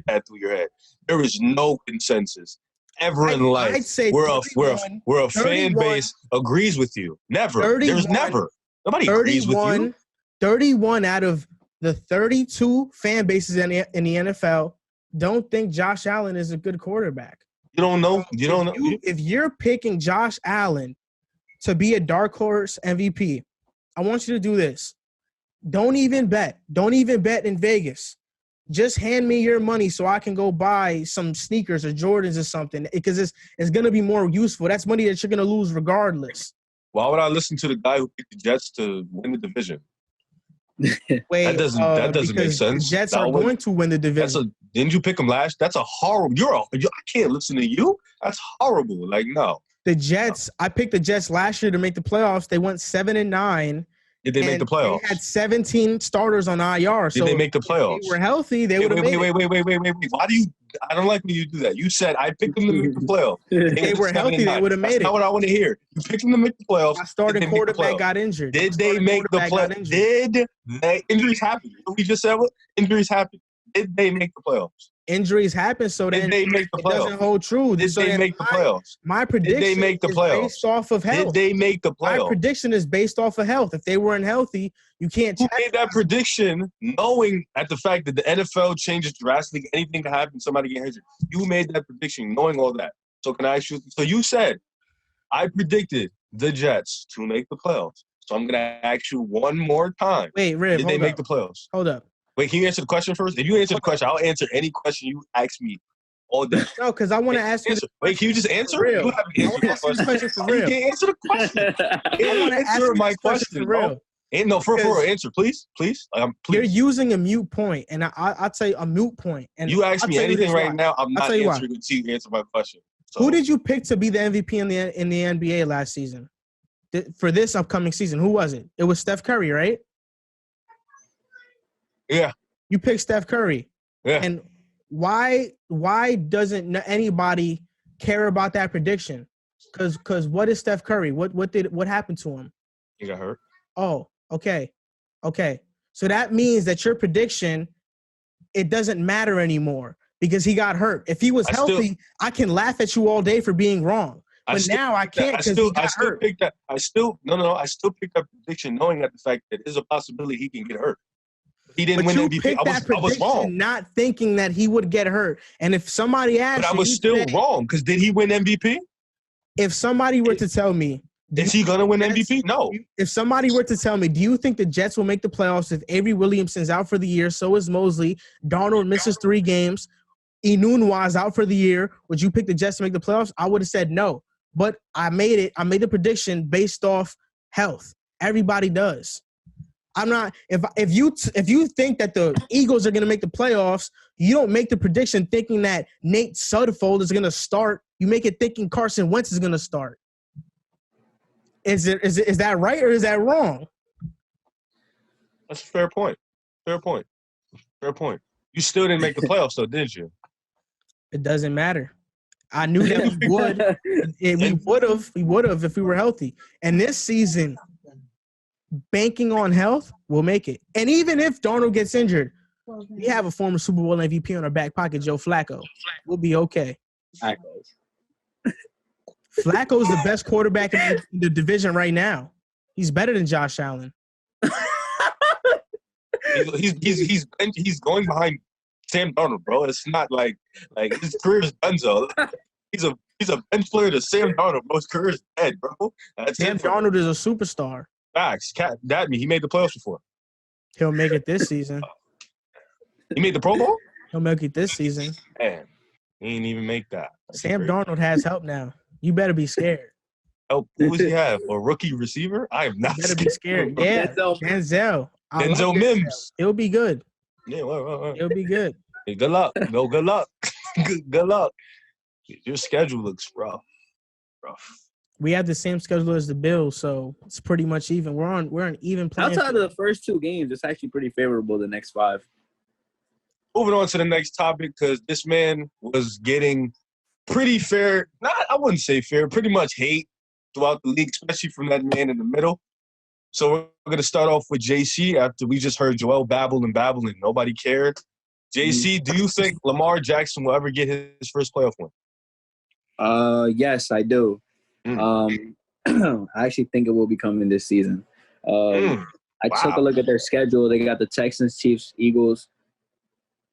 that through your head. There is no consensus ever in life. I'd say where a fan base agrees with you. Never. There's never. Nobody agrees with you. 31 out of the 32 fan bases in the NFL don't think Josh Allen is a good quarterback. You don't know. If you're picking Josh Allen to be a dark horse MVP, I want you to do this. Don't even bet. Don't even bet in Vegas. Just hand me your money so I can go buy some sneakers or Jordans or something because it's going to be more useful. That's money that you're going to lose regardless. Why would I listen to the guy who picked the Jets to win the division? Wait, that doesn't make sense. The Jets are going to win the division. Didn't you pick them last? That's a horrible. I can't listen to you. That's horrible. Like, no. The Jets. I picked the Jets last year to make the playoffs. They went 7-9. Did they make the playoffs? They had 17 starters on IR. Did they make the playoffs? If they were healthy, they would have made it. Wait. Why do you? I don't like when you do that. You said I picked them to make the playoffs. If they were healthy, they would have made it. That's not what I want to hear. You picked them to make the playoffs. My starting quarterback got injured. Did they make the playoffs? Did they? Injuries happen. We just said what? Injuries happen. Did they make the playoffs? Injuries happen, so then they make the playoffs? It doesn't hold true. Did they make the playoffs? My prediction Did they make the playoffs? Is based off of health. Did they make the playoffs? My prediction is based off of health. If they weren't healthy, you can't. Who made that prediction knowing at the fact that the NFL changes drastically, anything can happen, somebody get injured? You made that prediction knowing all that. So can I ask you? So you said, I predicted the Jets to make the playoffs. So I'm going to ask you one more time. Wait, Riv, did they make the playoffs? Hold up. Wait, can you answer the question first? If you answer the question, I'll answer any question you ask me all day. No, because I want to ask you. Wait, can you just answer? Real. You haven't answered the question for real. You can't answer the question. I want to answer my question for real. No, for answer, please. Please. You're using a mute point, and I'll tell you a mute point. And you ask me anything right now, I'm not answering until you answer my question. So. Who did you pick to be the MVP in the NBA last season? For this upcoming season, who was it? It was Steph Curry, right? Yeah. You picked Steph Curry. Yeah. And why doesn't anybody care about that prediction? Because what is Steph Curry? What happened to him? He got hurt. Oh, okay. So that means that your prediction, it doesn't matter anymore because he got hurt. If he was healthy, I can laugh at you all day for being wrong. But now I can't because he got hurt. I still picked that prediction knowing that the fact that there's a possibility he can get hurt. He didn't win MVP. I was wrong. Not thinking that he would get hurt. And if somebody asked I was still wrong because did he win MVP? If somebody were to tell me, is he gonna win MVP? No. If somebody were to tell me, do you think the Jets will make the playoffs if Avery Williamson's out for the year? So is Mosley. Darnold misses 3 games. Enunwa's out for the year. Would you pick the Jets to make the playoffs? I would have said no. But I made it. I made the prediction based off health. Everybody does. I'm not. If you think that the Eagles are going to make the playoffs, you don't make the prediction thinking that Nate Sudfeld is going to start. You make it thinking Carson Wentz is going to start. Is that right or is that wrong? That's a fair point. Fair point. You still didn't make the playoffs, though, didn't you? It doesn't matter. I knew that we would. We would have if we were healthy. And this season, banking on health, we'll make it. And even if Darnold gets injured, we have a former Super Bowl MVP on our back pocket, Joe Flacco. We'll be okay. Flacco's the best quarterback in the division right now. He's better than Josh Allen. He's going behind Sam Darnold, bro. It's not like his career is done. So he's a bench player to Sam Darnold, bro. His career is dead, bro. Sam Darnold is a superstar. Facts. He made the playoffs before. He'll make it this season. He made the Pro Bowl? He'll make it this season. Man, he ain't even make that. Sam Darnold has help now. You better be scared. Help? Who does he have? A rookie receiver? I am not scared. Be scared. Yeah, Denzel. Denzel Mims. It'll be good. Yeah, well. It'll be good. Hey, good luck. No, good luck. good luck. Your schedule looks rough. We have the same schedule as the Bills, so it's pretty much even. We're on even plan. Outside of the first 2 games, it's actually pretty favorable the next 5. Moving on to the next topic, because this man was getting pretty fair, I wouldn't say fair, pretty much hate throughout the league, especially from that man in the middle. So we're going to start off with JC after we just heard Joel babble and nobody cared. JC, do you think Lamar Jackson will ever get his first playoff win? Yes, I do. I actually think it will be coming this season. I took a look at their schedule. They got the Texans, Chiefs, Eagles,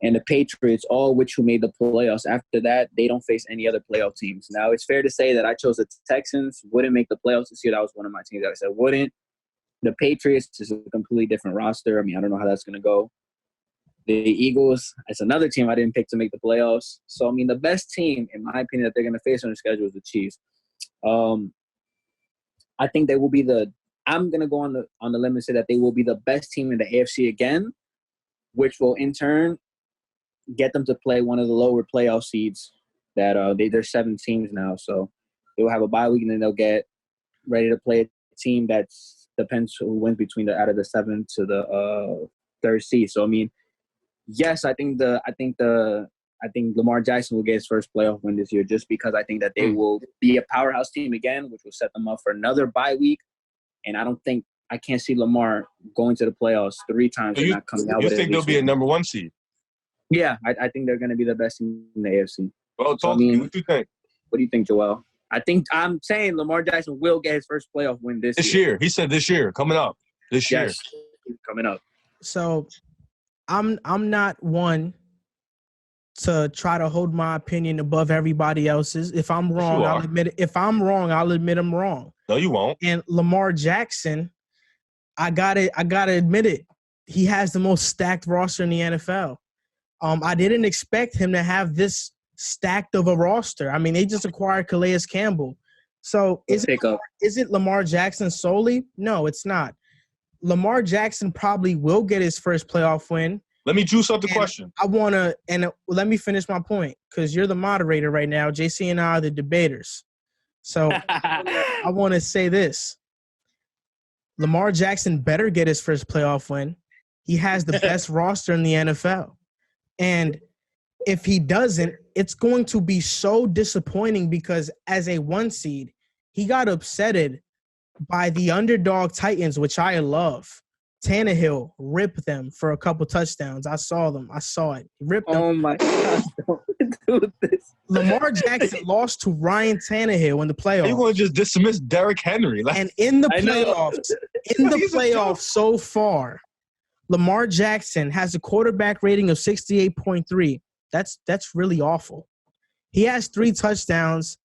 and the Patriots, all which who made the playoffs. After that, they don't face any other playoff teams. Now, it's fair to say that I chose the Texans, wouldn't make the playoffs this year. That was one of my teams that I said wouldn't. The Patriots is a completely different roster. I mean, I don't know how that's going to go. The Eagles, it's another team I didn't pick to make the playoffs. So, I mean, the best team, in my opinion, that they're going to face on the schedule is the Chiefs. I think they will be I'm going to go on the limb and say that they will be the best team in the AFC again, which will in turn get them to play one of the lower playoff seeds that there's 7 teams now. So they'll have a bye week and then they'll get ready to play a team that depends who wins between out of the 7th to the 3rd seed. So, I mean, yes, I think Lamar Jackson will get his first playoff win this year just because I think that they will be a powerhouse team again, which will set them up for another bye week. And I can't see Lamar going to the playoffs 3 times and not coming out with it. You think they'll be a number 1 seed? Yeah, I think they're going to be the best team in the AFC. Well, talk to me. What do you think? What do you think, Joel? I'm saying Lamar Jackson will get his first playoff win this year. He said this year, coming up. This year. Yes, coming up. So I'm not one to try to hold my opinion above everybody else's. If I'm wrong, I'll admit it. If I'm wrong, I'll admit I'm wrong. No, you won't. And Lamar Jackson, I gotta admit it. He has the most stacked roster in the NFL. I didn't expect him to have this stacked of a roster. I mean, they just acquired Calais Campbell. So is it Lamar Jackson solely? No, it's not. Lamar Jackson probably will get his first playoff win. Let me juice up the question. Let me finish my point because you're the moderator right now. JC and I are the debaters. So I want to say this. Lamar Jackson better get his first playoff win. He has the best roster in the NFL. And if he doesn't, it's going to be so disappointing because as a 1 seed, he got upsetted by the underdog Titans, which I love. Tannehill ripped them for a couple touchdowns. I saw them. I saw it. He ripped them. Oh, my God. Don't do this. Lamar Jackson lost to Ryan Tannehill in the playoffs. You want to just dismiss Derrick Henry. And in the playoffs so far, Lamar Jackson has a quarterback rating of 68.3. That's really awful. He has 3 touchdowns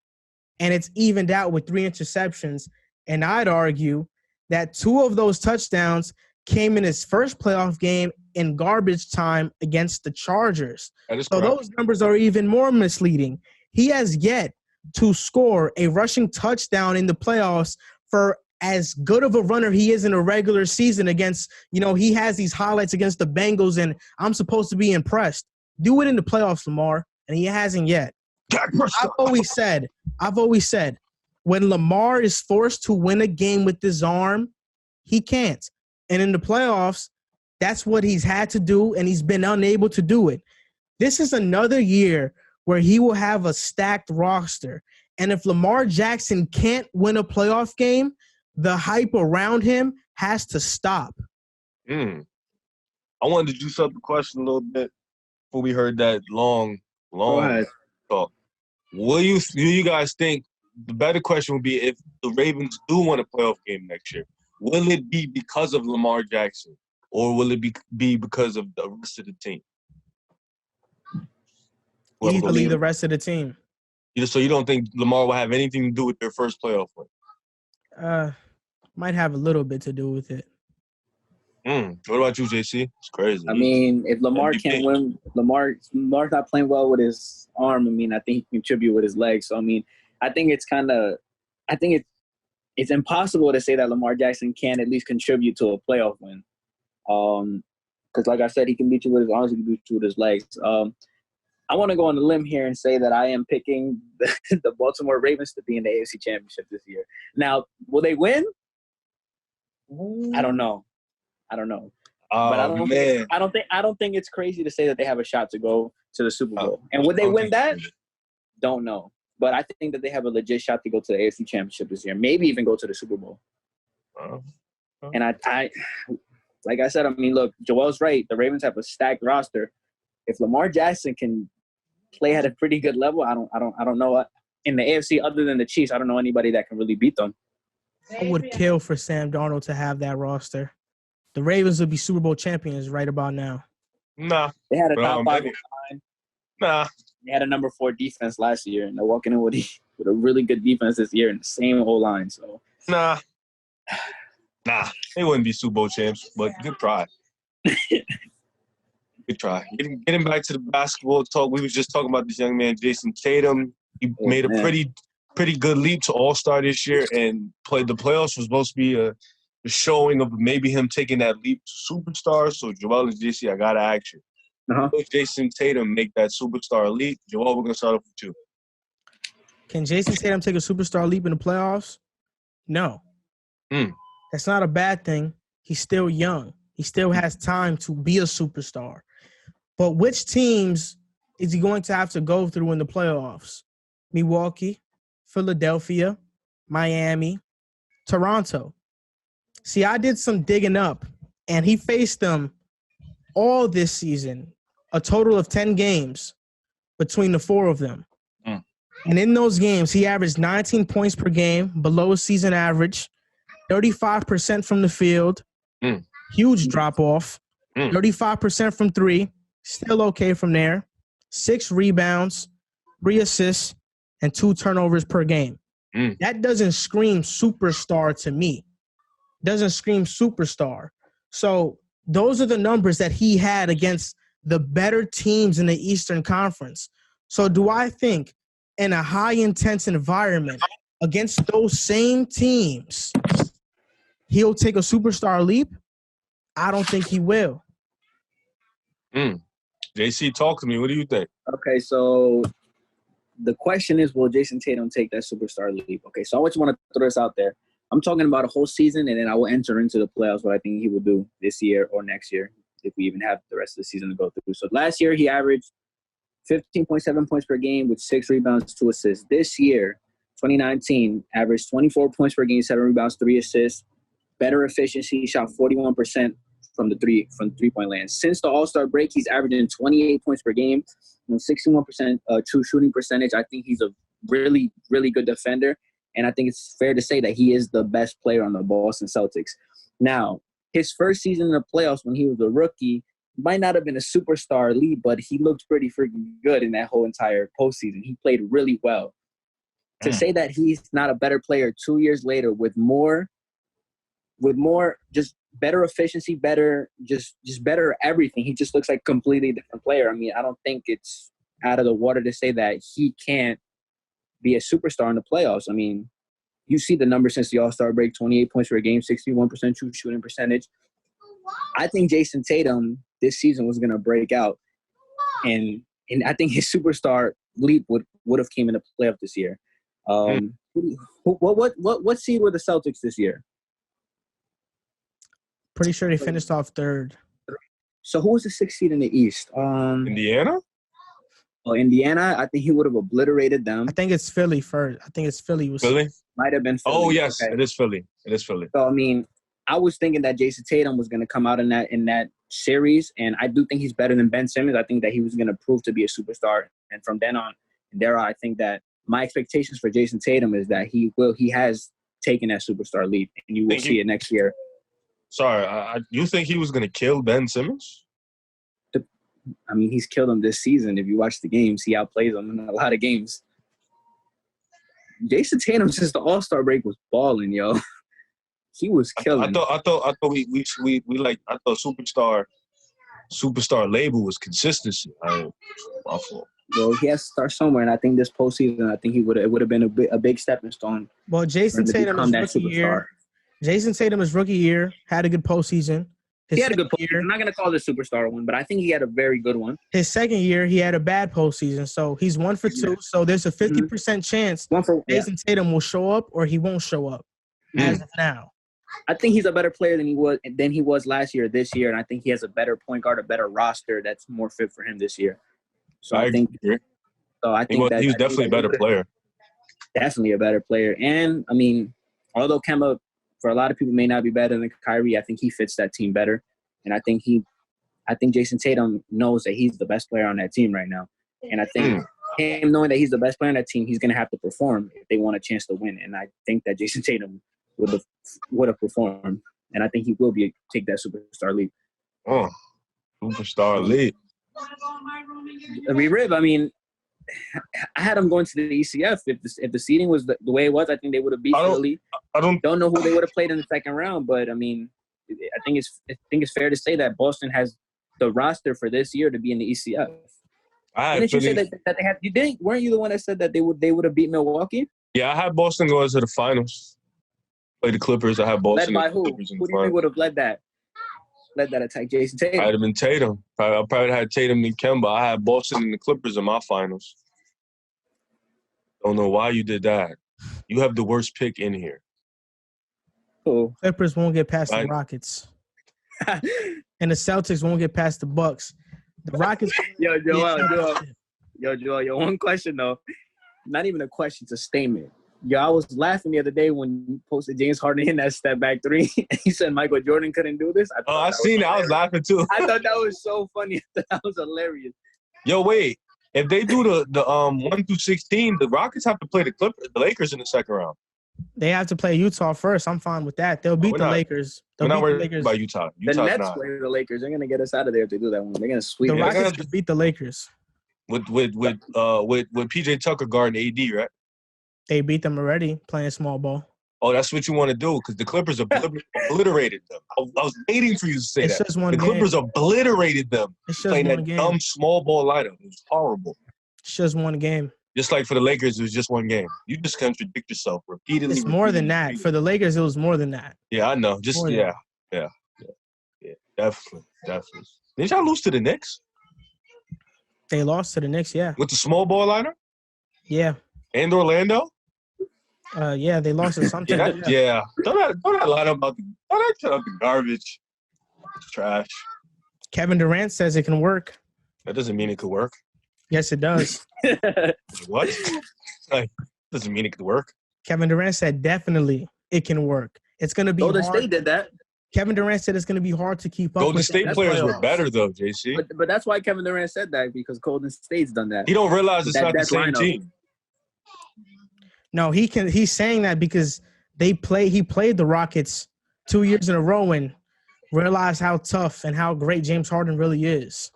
and it's evened out with 3 interceptions. And I'd argue that 2 of those touchdowns came in his first playoff game in garbage time against the Chargers. So those numbers are even more misleading. He has yet to score a rushing touchdown in the playoffs for as good of a runner he is in a regular season against, he has these highlights against the Bengals, and I'm supposed to be impressed. Do it in the playoffs, Lamar, and he hasn't yet. I've always said, when Lamar is forced to win a game with his arm, he can't. And in the playoffs, that's what he's had to do, and he's been unable to do it. This is another year where he will have a stacked roster. And if Lamar Jackson can't win a playoff game, the hype around him has to stop. I wanted to juice up the question a little bit before we heard that long talk. What do you guys think? The better question would be, if the Ravens do win a playoff game next year, will it be because of Lamar Jackson, or will it be because of the rest of the team? Easily the rest of the team. So you don't think Lamar will have anything to do with their first playoff win? Might have a little bit to do with it. What about you, JC? It's crazy. I mean, if Lamar can't win, Lamar's not playing well with his arm. I mean, I think he can contribute with his legs. So, I mean, I think it's impossible to say that Lamar Jackson can at least contribute to a playoff win. Because, like I said, he can beat you with his arms, he can beat you with his legs. I want to go on the limb here and say that I am picking the Baltimore Ravens to be in the AFC Championship this year. Now, will they win? I don't know. But I don't think it's crazy to say that they have a shot to go to the Super Bowl. And would they win that? Don't know. But I think that they have a legit shot to go to the AFC Championship this year. Maybe even go to the Super Bowl. And I like I said, I mean, look, Joel's right. The Ravens have a stacked roster. If Lamar Jackson can play at a pretty good level, I don't know. In the AFC, other than the Chiefs, I don't know anybody that can really beat them. I would kill for Sam Darnold to have that roster. The Ravens would be Super Bowl champions right about now. Nah. They had a top 5 line. Nah. They had a number 4 defense last year, and they're walking in with a really good defense this year and the same whole line. So Nah. They wouldn't be Super Bowl champs, but good try. Good try. Getting back to the basketball talk, we was just talking about this young man, Jayson Tatum. He made a pretty good leap to All-Star this year, and the playoffs was supposed to be a showing of maybe him taking that leap to superstar. So, Joel and JC, I got to ask you. Will Jayson Tatum make that superstar leap? Joel, we're going to start off with you. Can Jayson Tatum take a superstar leap in the playoffs? No. That's not a bad thing. He's still young. He still has time to be a superstar. But which teams is he going to have to go through in the playoffs? Milwaukee, Philadelphia, Miami, Toronto. See, I did some digging up, and he faced them all this season, a total of 10 games between the 4 of them. And in those games, he averaged 19 points per game, below his season average, 35% from the field, huge drop-off, 35% from 3, still okay from there, 6 rebounds, 3 assists, and 2 turnovers per game. That doesn't scream superstar to me. Doesn't scream superstar. So those are the numbers that he had against the better teams in the Eastern Conference. So do I think in a high-intense environment against those same teams, he'll take a superstar leap? I don't think he will. JC, talk to me. What do you think? Okay, so the question is, will Jayson Tatum take that superstar leap? Okay, so I just want to throw this out there. I'm talking about a whole season, and then I will enter into the playoffs, what I think he will do this year or next year, if we even have the rest of the season to go through. So last year, he averaged 15.7 points per game with 6 rebounds, 2 assists. This year, 2019, averaged 24 points per game, 7 rebounds, 3 assists. Better efficiency. He shot 41% from three-point land. Since the All-Star break, he's averaging 28 points per game, 61% true shooting percentage. I think he's a really, really good defender. And I think it's fair to say that he is the best player on the Boston Celtics. Now, his first season in the playoffs when he was a rookie might not have been a superstar lead, but he looked pretty freaking good in that whole entire postseason. He played really well. to say that he's not a better player 2 years later with more just better efficiency, better just better everything. He just looks like a completely different player. I mean, I don't think it's out of the water to say that he can't be a superstar in the playoffs. I mean, you see the numbers since the All-Star break: 28 points per game, 61% true shooting percentage. I think Jayson Tatum this season was going to break out, and I think his superstar leap would have came in the playoff this year. What seed were the Celtics this year? Pretty sure they finished off third. So who was the sixth seed in the East? Indiana? Well, Indiana, I think he would have obliterated them. I think it's Philly first. I think it's Philly. Philly? Might have been Philly. Oh, yes. Okay. It is Philly. It is Philly. So, I mean, I was thinking that Jayson Tatum was going to come out in that series, and I do think he's better than Ben Simmons. I think that he was going to prove to be a superstar. And from then on, I think that my expectations for Jayson Tatum is that he has taken that superstar leap, and you will see it next year. Sorry, you think he was going to kill Ben Simmons? I mean, he's killed him this season. If you watch the games, he outplays him in a lot of games. Jayson Tatum, since the All-Star break, was balling, yo. He was killing. I thought superstar label was consistency. My fault. Well, he has to start somewhere, and I think this postseason, I think it would have been a big stepping stone. Well, Jayson Tatum is rookie year. Jayson Tatum is rookie year. Had a good postseason. He had a good postseason. I'm not going to call it a superstar one, but I think he had a very good one. His second year, he had a bad postseason. So he's 1 for 2. So there's a 50% chance Jayson Tatum will show up or he won't show up as of now. I think he's a better player than he was last year, this year, and I think he has a better point guard, a better roster that's more fit for him this year. So I think agree. He was definitely a better player. Definitely a better player. And, I mean, although Kemba, for a lot of people, may not be better than Kyrie, I think he fits that team better. And I think Jayson Tatum knows that he's the best player on that team right now. And I think him knowing that he's the best player on that team, he's going to have to perform if they want a chance to win. And I think that Jayson Tatum would have performed. And I think he will take that superstar leap. Oh, superstar leap. I mean, I had them going to the ECF. If the seeding was the way it was, I think they would have beat Philly. I don't know who they would have played in the second round, but I mean, I think it's fair to say that Boston has the roster for this year to be in the ECF. Didn't you say that they had? Weren't you the one that said that they would have beat Milwaukee? Yeah, I had Boston going to the finals. Play the Clippers. I had Boston. Led by who? Who do you think would have led that attack? Jayson Tatum. I'd have been Tatum. I probably had Tatum and Kemba. I had Boston and the Clippers in my finals. Don't know why you did that. You have the worst pick in here. Cool. Clippers won't get past the Rockets. And the Celtics won't get past the Bucks. The Rockets. Yo, Joel, one question, though. Not even a question, it's a statement. Yo, I was laughing the other day when you posted James Harden in that step back three. He said Michael Jordan couldn't do this. I seen it. I was laughing, too. I thought that was so funny. That was hilarious. Yo, wait. If they do the 1 through 16, the Rockets have to play the Lakers in the second round. They have to play Utah first. I'm fine with that. They'll beat the Lakers. We're not worried about Utah. The Nets play the Lakers. They're gonna get us out of there if they do that one. They're gonna sweep. The Rockets can beat the Lakers. With PJ Tucker guarding AD, right? They beat them already playing small ball. Oh, that's what you want to do because the Clippers obliterated them. I was waiting for you to say that. The Clippers obliterated them playing that dumb small ball lineup. It was horrible. It's just one game. Just like for the Lakers, it was just one game. You just contradict yourself repeatedly. It's more than that. For the Lakers, it was more than that. Yeah, I know. Yeah, definitely. Didn't y'all lose to the Knicks? They lost to the Knicks, yeah. With the small ball lineup? Yeah. And Orlando? Yeah, they lost to something. Yeah. Don't lie about the garbage. It's trash. Kevin Durant says it can work. That doesn't mean it could work. Yes, it does. What? Doesn't mean it could work. Kevin Durant said definitely it can work. It's going to be Golden hard. State did that. Kevin Durant said it's going to be hard to keep up Golden with. State players were better, though, JC. But that's why Kevin Durant said that, because Golden State's done that. He don't realize it's not the same team. No, he's saying that because he played the Rockets 2 years in a row and realized how tough and how great James Harden really is.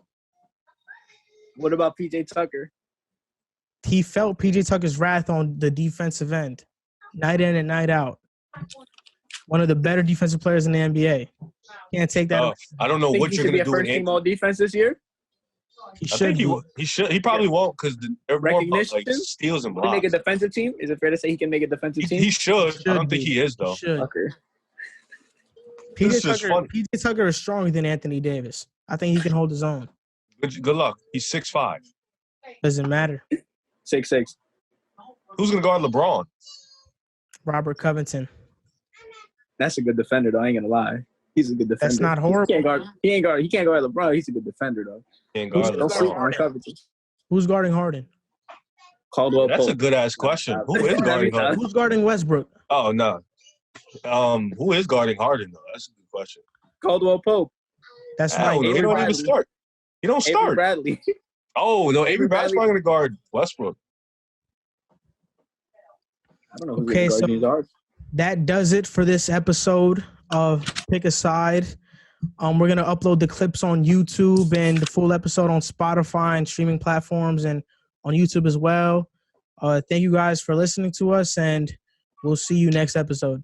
What about PJ Tucker? he felt PJ Tucker's wrath on the defensive end, night in and night out. One of the better defensive players in the NBA. Can't take that. I don't know what you're going to do with First team all defense this year. He should. He should. He probably won't because they're more about like steals and blocks. Can he make a defensive team? Is it fair to say he can make a defensive team? He should. I don't think he is though. Okay. PJ Tucker is stronger than Anthony Davis. I think he can hold his own. Good luck. He's 6'5". Doesn't matter. 6'6". Who's gonna guard LeBron? Robert Covington. That's a good defender, though. I ain't gonna lie. He's a good defender. That's not horrible. He can't guard LeBron. He's a good defender, though. Can't guard LeBron. Who's guarding Harden? Caldwell Pope. That's a good ass question. Who is guarding Harden? Who's guarding Westbrook? Oh no. Who is guarding Harden though? That's a good question. Caldwell Pope. That's right. He don't even start. He don't start. Avery Bradley. Oh no, Avery Bradley's probably gonna guard Westbrook. I don't know who's going to guard these. That does it for this episode of Pick a Side. We're going to upload the clips on YouTube and the full episode on Spotify and streaming platforms and on YouTube as well. Thank you guys for listening to us, and we'll see you next episode.